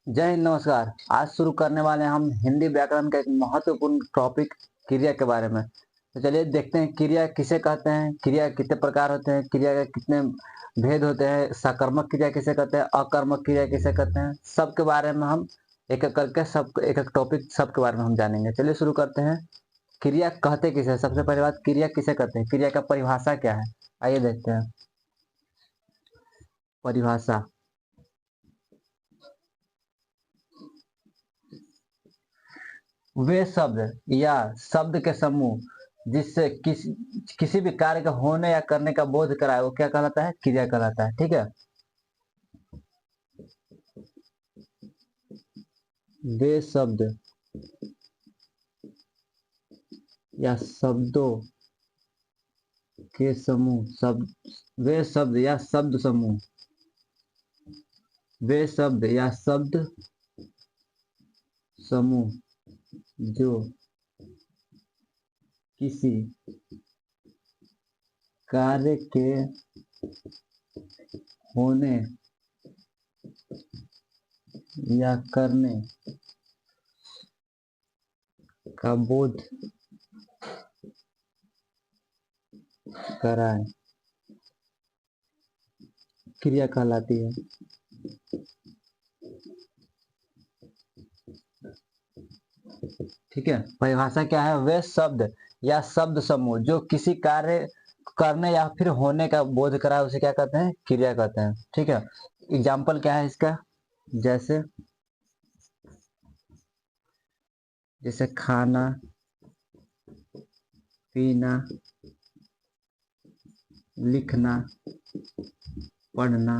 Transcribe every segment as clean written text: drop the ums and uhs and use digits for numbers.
जय हिंद, नमस्कार। आज शुरू करने वाले हैं हम हिंदी व्याकरण का एक महत्वपूर्ण टॉपिक क्रिया के बारे में। तो चलिए देखते हैं क्रिया किसे कहते हैं, क्रिया कितने प्रकार होते हैं, क्रिया के कितने भेद होते हैं, सकर्मक क्रिया किसे कहते हैं, अकर्मक क्रिया किसे कहते हैं, सबके बारे में हम एक एक करके सब एक एक टॉपिक सबके बारे में हम जानेंगे। चलिए शुरू करते हैं। क्रिया कहते किसे हैं? सबसे पहली बात, क्रिया किसे कहते हैं, क्रिया का परिभाषा क्या है? आइए देखते हैं। परिभाषा, वे शब्द या शब्द के समूह जिससे किसी भी कार्य का होने या करने का बोध कराए, वो क्या कहलाता है? क्रिया कहलाता है। ठीक है। वे शब्द या शब्दों के समूह, वे शब्द या शब्द समूह, वे शब्द या शब्द समूह जो किसी कार्य के होने या करने का बोध कराए, क्रिया कहलाती है। ठीक है। परिभाषा क्या है? वे शब्द या शब्द समूह जो किसी कार्य करने या फिर होने का बोध कराए, उसे क्या कहते हैं? क्रिया कहते हैं। ठीक है। एग्जाम्पल क्या है इसका? जैसे जैसे खाना, पीना, लिखना, पढ़ना,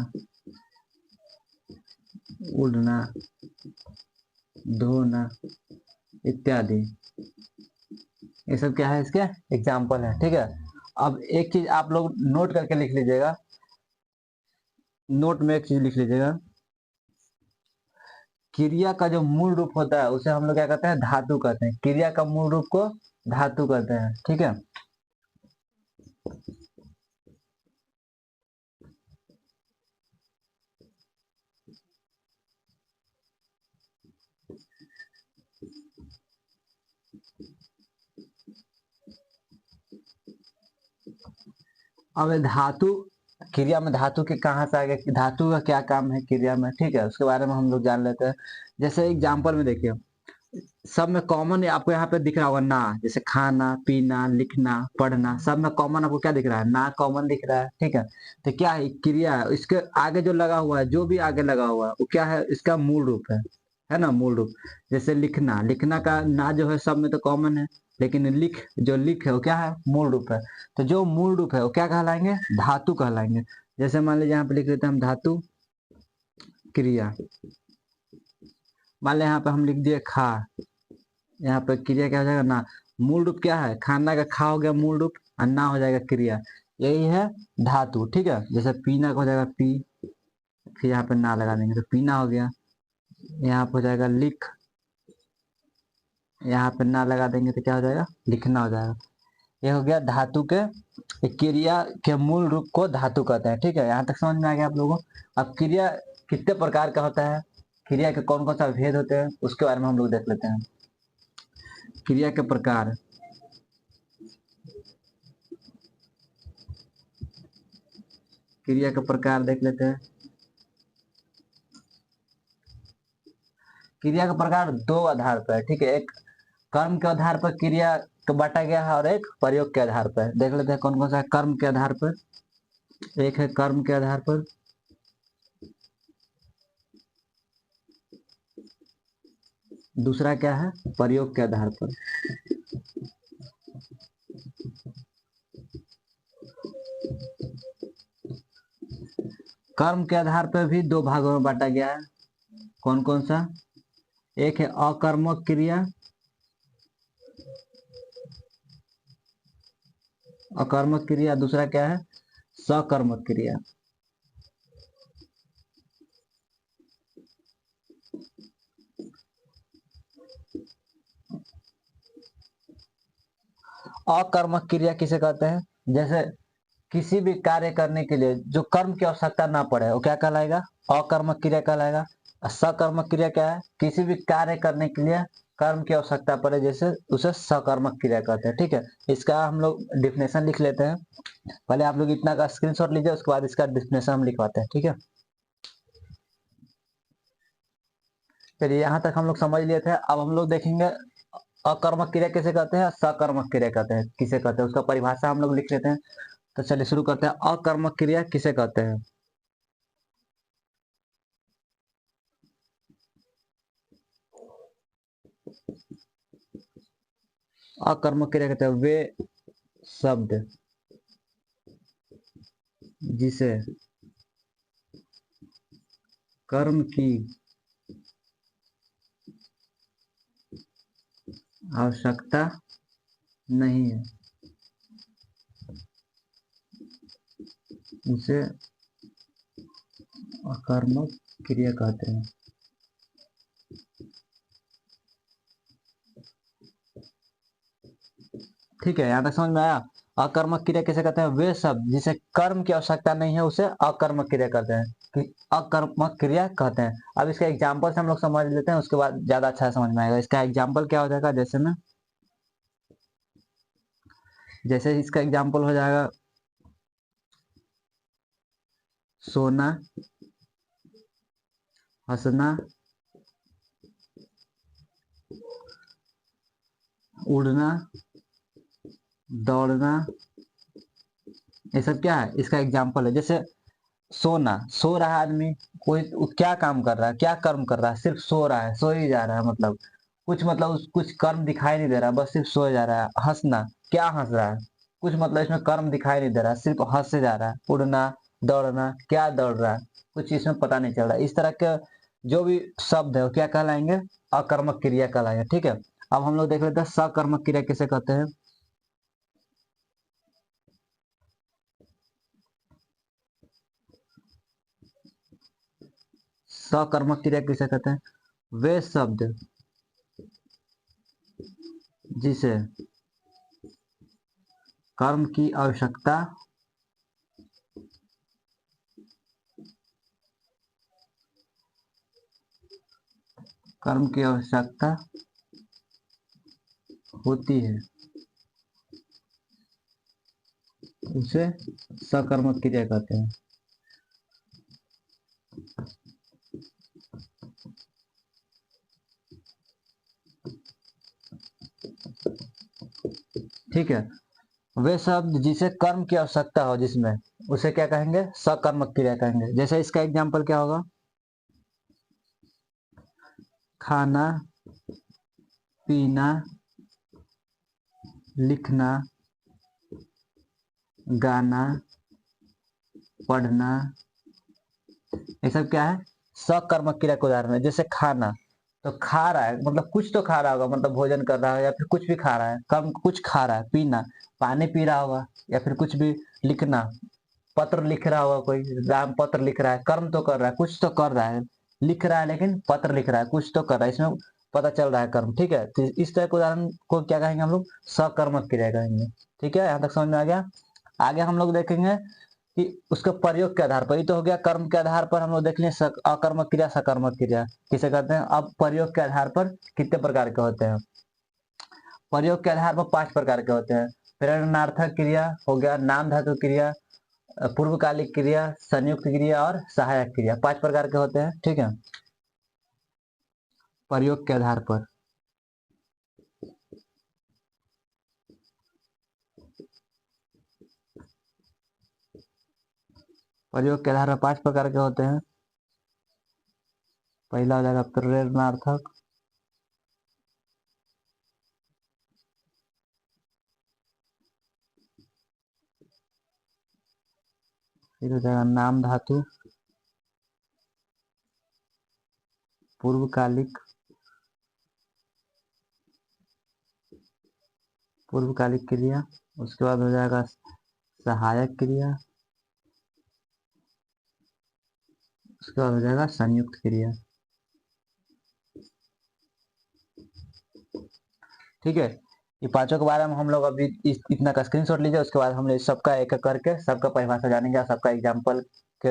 उड़ना, धोना इत्यादि। ये सब क्या है? इसके एग्जाम्पल है। ठीक है। अब एक चीज आप लोग नोट करके लिख लीजिएगा, नोट में एक चीज लिख लीजिएगा। क्रिया का जो मूल रूप होता है उसे हम लोग क्या कहते हैं? धातु कहते हैं। क्रिया का मूल रूप को धातु कहते हैं। ठीक है। अब धातु, क्रिया में धातु के कहाँ से आ गया, धातु का क्या काम है क्रिया में? ठीक है, उसके बारे में हम लोग जान लेते हैं। जैसे एग्जाम्पल में देखिए, सब में कॉमन आपको यहाँ पे दिख रहा होगा ना। जैसे खाना, पीना, लिखना, पढ़ना, सब में कॉमन आपको क्या दिख रहा है? ना कॉमन दिख रहा है। ठीक है। तो क्या है? क्रिया है। इसके आगे जो लगा हुआ है, जो भी आगे लगा हुआ है, वो क्या है? इसका मूल रूप है ना? मूल रूप। जैसे लिखना, लिखना का ना जो है सब में तो कॉमन है, लेकिन लिख है वो क्या है? मूल रूप है। तो जो मूल रूप है वो क्या कहलाएंगे? धातु कहलाएंगे। जैसे मान लीजिए यहाँ पे लिख देते हैं हम धातु क्रिया। मान लिया यहाँ पे हम लिख दिए खा, यहाँ पे क्रिया क्या हो जाएगा? ना। मूल रूप क्या है? खाना का खा हो गया मूल रूप, और ना हो जाएगा क्रिया। यही है धातु। ठीक है। जैसे पीना का हो जाएगा पी, फिर यहाँ पे ना लगा देंगे तो पीना हो गया। यहाँ पे हो जाएगा लिख, यहाँ पे ना लगा देंगे तो क्या हो जाएगा? लिखना हो जाएगा। ये हो गया धातु के, क्रिया के मूल रूप को धातु कहते हैं। ठीक है। यहाँ तक समझ में आ गया आप लोगों को? अब क्रिया कितने प्रकार का होता है, क्रिया के कौन कौन सा भेद होते हैं, उसके बारे में हम लोग देख लेते हैं। क्रिया के प्रकार, क्रिया के प्रकार देख लेते हैं। क्रिया का प्रकार दो आधार पर है। ठीक है। एक कर्म के आधार पर क्रिया को बांटा गया है, और एक प्रयोग के आधार पर। देख लेते हैं कौन कौन सा है। कर्म के आधार पर, एक है कर्म के आधार पर, दूसरा क्या है? प्रयोग के आधार पर। कर्म के आधार पर भी दो भागों में बांटा गया है। कौन कौन सा? एक है अकर्मक क्रिया, अकर्मक क्रिया। दूसरा क्या है? सकर्मक क्रिया। अकर्मक क्रिया किसे कहते हैं? जैसे किसी भी कार्य करने के लिए जो कर्म की आवश्यकता ना पड़े, वो क्या कहलाएगा? अकर्मक क्रिया कहलाएगा। सकर्मक क्रिया क्या है? किसी भी कार्य करने के लिए कर्म की आवश्यकता पड़े जैसे उसे सकर्मक क्रिया कहते हैं। ठीक है, इसका हम लोग डिफिनेशन लिख लेते हैं। पहले आप लोग इतना का स्क्रीनशॉट लीजिए, उसके बाद इसका डिफिनेशन हम लिखवाते हैं। ठीक है, चलिए यहाँ तक हम लोग समझ लिए थे। अब हम लोग देखेंगे अकर्मक क्रिया किसे कहते हैं, सकर्मक क्रिया कहते हैं किसे कहते हैं, उसका परिभाषा हम लोग लिख लेते हैं। तो चलिए शुरू करते हैं। अकर्मक क्रिया किसे कहते हैं? अकर्मक क्रिया कहते हैं वे शब्द जिसे कर्म की आवश्यकता नहीं है, उसे अकर्मक क्रिया कहते हैं। ठीक है, यहाँ तक समझ में आया? अकर्मक क्रिया किसे कहते हैं? वे शब्द जिसे कर्म की आवश्यकता नहीं है उसे अकर्मक क्रिया कहते हैं, कि अकर्मक क्रिया कहते हैं। अब इसका एग्जाम्पल से हम लोग समझ लेते हैं, उसके बाद ज्यादा अच्छा समझ में आएगा। इसका एग्जाम्पल क्या हो जाएगा? जैसे इसका एग्जाम्पल हो जाएगा सोना, हंसना, उड़ना, दौड़ना, ये सब क्या है? इसका एग्जाम्पल है। जैसे सोना, सो रहा आदमी, कोई क्या काम कर रहा है, क्या कर्म कर रहा है? सिर्फ सो रहा है, सो ही जा रहा है, मतलब कुछ मतलब कुछ कर्म दिखाई नहीं दे रहा, बस सिर्फ सोए जा रहा है। हंसना, क्या हंस रहा है? कुछ मतलब इसमें कर्म दिखाई नहीं दे रहा, सिर्फ हंसे जा रहा है। उड़ना, दौड़ना, क्या दौड़ रहा है? कुछ इसमें पता नहीं चल रहा। इस तरह के जो भी शब्द है वो क्या कहलाएंगे? अकर्मक क्रिया कहलाएंगे। ठीक है, अब हम लोग देख लेते हैं सकर्मक क्रिया किसे कहते हैं। सकर्मक क्रिया किसे कहते हैं? वे शब्द जिसे कर्म की आवश्यकता कर्म की आवश्यकता होती है उसे सकर्मक क्रिया कहते हैं। ठीक है, वे शब्द जिसे कर्म की आवश्यकता हो जिसमें, उसे क्या कहेंगे? सकर्मक क्रिया कहेंगे। जैसे इसका एग्जाम्पल क्या होगा? खाना, पीना, लिखना, गाना, पढ़ना, ये सब क्या है? सकर्मक क्रिया का उदाहरण है। जैसे खाना, तो खा रहा है, मतलब कुछ तो खा रहा होगा, मतलब भोजन कर रहा है या फिर कुछ भी खा रहा है, कर्म कुछ खा रहा है। पीना, पानी पी रहा होगा या फिर कुछ भी। लिखना, पत्र लिख रहा होगा, कोई राम पत्र लिख रहा है, कर्म तो कर रहा है, कुछ तो कर रहा है। लिख रहा है लेकिन पत्र लिख रहा है, कुछ तो कर रहा है, इसमें पता चल रहा है कर्म। ठीक है, तो इस तरह के उदाहरण को क्या कहेंगे हम लोग? सकर्मक क्रिया कहेंगे। ठीक है, यहाँ तक समझ में आ गया? आगे हम लोग देखेंगे कि उसके प्रयोग के आधार पर, ये तो हो गया कर्म के आधार पर हम लोग देख लें अकर्मक क्रिया सकर्मक क्रिया किसे कहते हैं। अब प्रयोग के आधार पर कितने प्रकार के होते हैं? प्रयोग के आधार पर 5 प्रकार के होते हैं। प्रेरणार्थक क्रिया हो गया, नाम धातु क्रिया, पूर्वकालिक क्रिया, संयुक्त क्रिया और सहायक क्रिया। 5 प्रकार के होते हैं। ठीक है, प्रयोग के आधार पर, प्रयोग के आधार पर 5 प्रकार के होते हैं। पहला हो जाएगा प्रेरणार्थक, फिर हो जाएगा नाम धातु, पूर्वकालिक, पूर्वकालिक क्रिया, उसके बाद हो जाएगा सहायक क्रिया, उसके बाद हो जाएगा संयुक्त क्रिया। ठीक है, ये पांचों के बारे में हम लोग अभी इतना का स्क्रीनशॉट लीजिए, उसके बाद हम लोग सबका एक एक करके सबका परिभाषा जानेंगे, सबका एग्जाम्पल के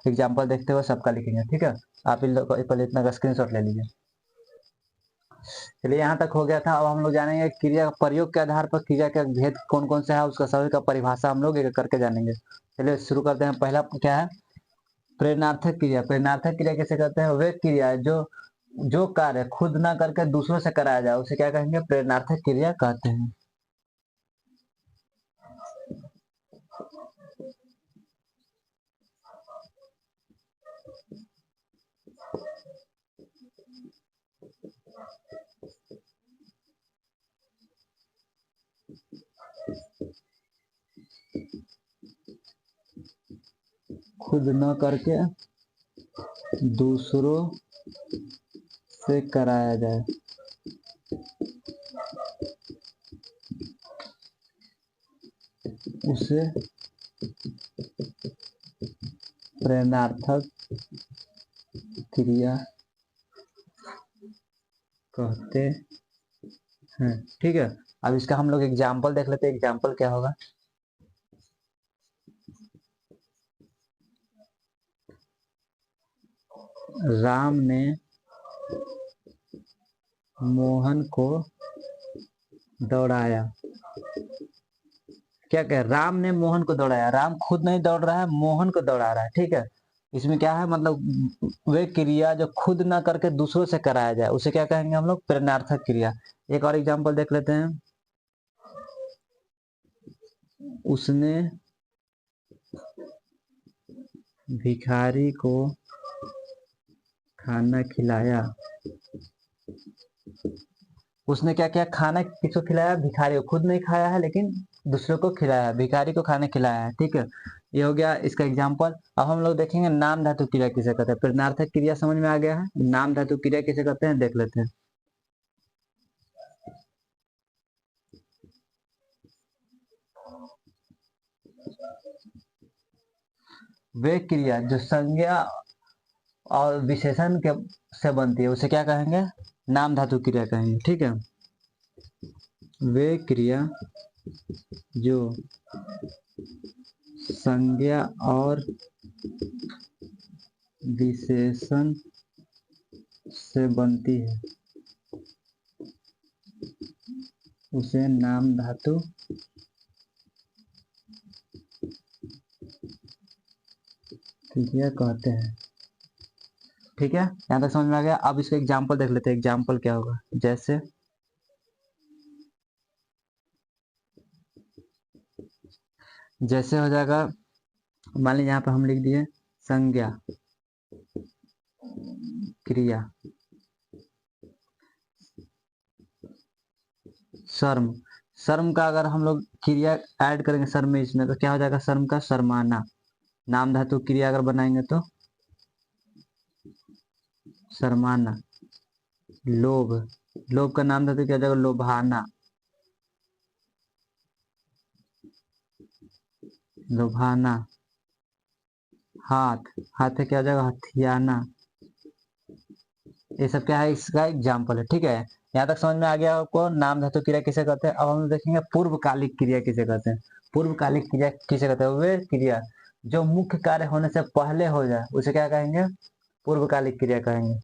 एग्जाम्पल देखते हुए सबका लिखेंगे, ठीक है। आप इन लोग पहले इतना का स्क्रीनशॉट ले लीजिए। चलिए यहाँ तक हो गया था। अब हम लोग जानेंगे क्रिया प्रयोग के आधार पर क्रिया का भेद कौन कौन सा है, उसका सभी का परिभाषा हम लोग एक एक करके जानेंगे। चलिए शुरू करते हैं। पहला क्या है, प्रेरणार्थक क्रिया। प्रेरणार्थक क्रिया कैसे करते हैं, वे क्रिया है जो कार्य खुद ना करके दूसरों से कराया जाए उसे क्या कहेंगे, प्रेरणार्थक क्रिया कहते हैं। खुद न करके दूसरों से कराया जाए उसे प्रेरणार्थक क्रिया कहते हैं, ठीक है। अब इसका हम लोग एग्जाम्पल देख लेते हैं। एग्जाम्पल क्या होगा, राम ने मोहन को दौड़ाया। क्या कह, राम ने मोहन को दौड़ाया। राम खुद नहीं दौड़ रहा है, मोहन को दौड़ा रहा है, ठीक है। इसमें क्या है, मतलब वे क्रिया जो खुद ना करके दूसरों से कराया जाए उसे क्या कहेंगे हम लोग, प्रेरणार्थक क्रिया। एक और एग्जाम्पल देख लेते हैं। उसने भिखारी को खाना खिलाया। उसने क्या किया, खाना किसको खिलाया, भिखारी को। खुद नहीं खाया है लेकिन दूसरों को खिलाया, भिखारी को खाना खिलाया है, ठीक है। ये हो गया इसका एग्जाम्पल। अब हम लोग देखेंगे नाम धातु क्रिया किसे कहते हैं। प्रेरणार्थक क्रिया समझ में आ गया है, नाम धातु क्रिया किसे कहते हैं देख लेते हैं। वे क्रिया जो संज्ञा और विशेषण के से बनती है उसे क्या कहेंगे, नाम धातु क्रिया कहेंगे, ठीक है। वे क्रिया जो संज्ञा और विशेषण से बनती है उसे नाम धातु क्रिया कहते हैं, ठीक है। यहाँ तक समझ में आ गया। अब इसका एग्जाम्पल देख लेते हैं। एग्जाम्पल क्या होगा, जैसे जैसे हो जाएगा, मान लीजिए यहाँ पे हम लिख दिए संज्ञा क्रिया शर्म। शर्म का अगर हम लोग क्रिया ऐड करेंगे शर्म में इसमें तो क्या हो जाएगा, शर्म का शर्माना। नाम धातु क्रिया अगर बनाएंगे तो शर्माना। लोभ, लोभ का नाम धातु क्या हो जाएगा, लोभाना। लोभाना। हाथ, हाथ क्या हो जाएगा, हथियाना। ये सब क्या है, इसका एग्जाम्पल है, ठीक है। यहाँ तक समझ में आ गया आपको नाम धातु क्रिया किसे कहते हैं। अब हम देखेंगे पूर्वकालिक क्रिया किसे कहते हैं। पूर्वकालिक क्रिया किसे कहते हैं, वे क्रिया जो मुख्य कार्य होने से पहले हो जाए उसे क्या कहेंगे, पूर्वकालिक क्रिया कहेंगे।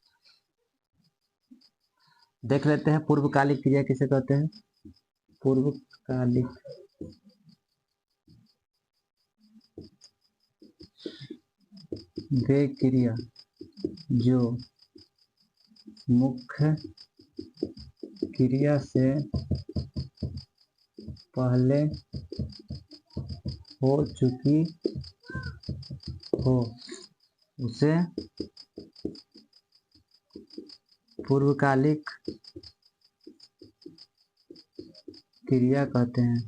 देख लेते हैं पूर्वकालिक क्रिया किसे कहते हैं। पूर्वकालिक वे क्रिया जो मुख्य क्रिया से पहले हो चुकी हो उसे पूर्वकालिक क्रिया कहते हैं।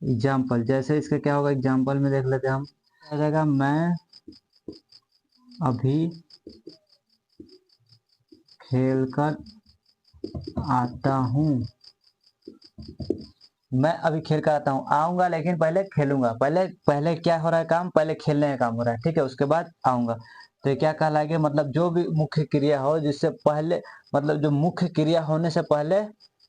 एग्जाम्पल, जैसे इसका क्या होगा, एग्जाम्पल में देख लेते हैं हम। आ जाएगा, मैं अभी खेलकर आता हूँ। मैं अभी खेल कर आता हूँ, आऊंगा लेकिन पहले खेलूंगा। पहले पहले क्या हो रहा है काम, पहले खेलने का काम हो रहा है, ठीक है। उसके बाद आऊंगा। तो ये क्या कहलाएगा, मतलब जो भी मुख्य क्रिया हो जिससे पहले, मतलब जो मुख्य क्रिया होने से पहले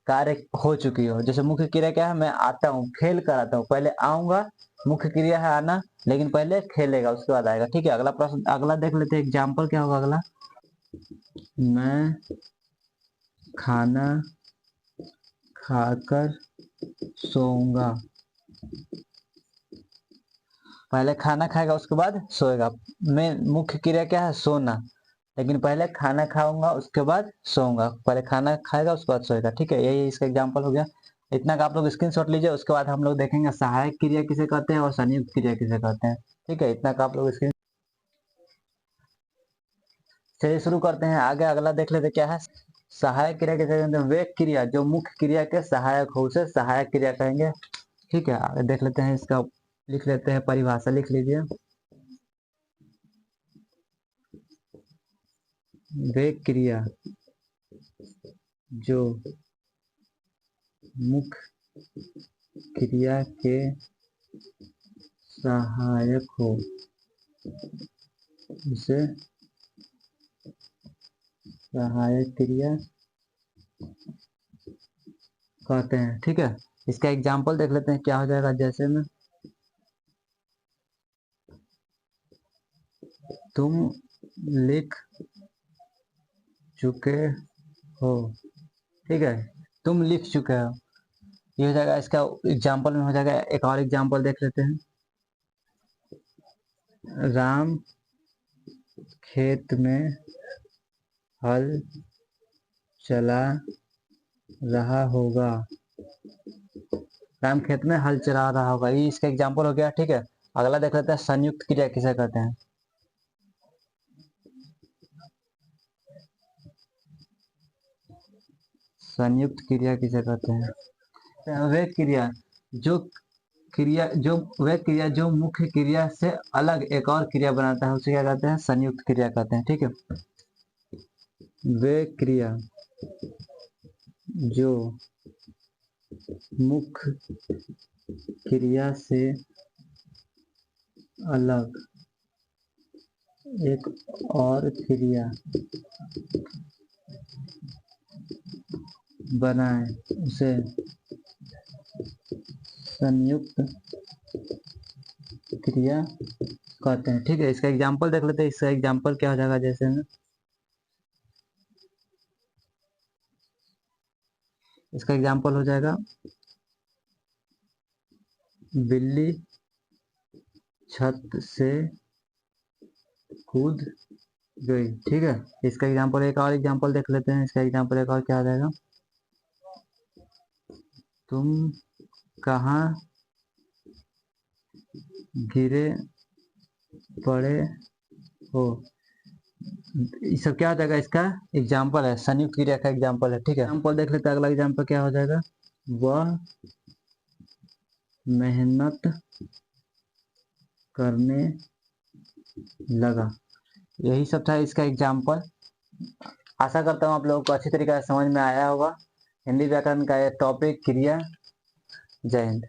कार्य हो चुकी हो। जैसे मुख्य क्रिया क्या है, मैं आता हूँ, खेल कर आता हूँ, पहले आऊंगा, मुख्य क्रिया है आना, लेकिन पहले खेलेगा उसके बाद आएगा। ठीक है, अगला प्रश्न, अगला देख लेते हैं एग्जाम्पल क्या होगा अगला। मैं खाना खाकर सोऊंगा। पहले खाना खाएगा उसके बाद सोएगा। मैं मुख्य क्रिया क्या है, सोना, लेकिन पहले खाना खाऊंगा उसके बाद सोऊंगा। पहले खाना खाएगा उसके बाद सोएगा। ठीक है, यही इसका एग्जांपल हो गया। इतना का आप लोग स्क्रीनशॉट लीजिए, उसके बाद हम लोग देखेंगे सहायक क्रिया किसे कहते हैं और संयुक्त क्रिया किसे कहते हैं। ठीक है, इतना का आप लोग स्क्रीन। चलिए शुरू करते हैं, आगे अगला देख लेते क्या है। सहायक क्रिया किसे कहते हैं, वे क्रिया जो मुख्य क्रिया के सहायक हो उसे सहायक क्रिया कहेंगे। ठीक है, आगे देख लेते हैं इसका, लिख लेते हैं परिभाषा, लिख लीजिए। वे क्रिया जो मुख्य क्रिया के सहायक हो उसे सहायक क्रिया कहते हैं। ठीक है, इसका एग्जाम्पल देख लेते हैं क्या हो जाएगा। जैसे में तुम लिख चुके हो। ठीक है, तुम लिख चुके हो, ये हो जाएगा इसका एग्जाम्पल में हो जाएगा। एक और एग्जाम्पल देख लेते हैं। राम खेत में हल चला रहा होगा। राम खेत में हल चला रहा होगा, ये इसका एग्जाम्पल हो गया। ठीक है, अगला देख लेते हैं संयुक्त क्रिया किसे कहते हैं। संयुक्त क्रिया किसे कहते हैं, वे क्रिया जो वे क्रिया जो मुख्य क्रिया से अलग एक और क्रिया बनाता है उसे क्या कहते हैं, संयुक्त क्रिया कहते हैं। ठीक है, वे क्रिया जो मुख्य क्रिया से अलग एक और क्रिया बनाए उसे संयुक्त क्रिया कहते हैं। ठीक है, इसका एग्जाम्पल देख लेते हैं। इसका एग्जाम्पल क्या हो जाएगा, जैसे में इसका एग्जाम्पल हो जाएगा बिल्ली छत से कूद गई। ठीक है, इसका एग्जाम्पल, एक और एग्जाम्पल देख लेते हैं। इसका एग्जाम्पल एक और क्या हो जाएगा, तुम कहाँ गिरे पड़े हो। ये सब क्या हो जाएगा, इसका एग्जाम्पल है, संयुक्त क्रिया का एग्जाम्पल है। ठीक है, एग्जाम्पल देख लेते हैं। अगला एग्जाम्पल क्या हो जाएगा, वह मेहनत करने लगा। यही सब था इसका एग्जाम्पल। आशा करता हूँ आप लोगों को अच्छी तरीके से समझ में आया होगा। हिंदी व्याकरण का ये टॉपिक क्रिया। जय हिंद।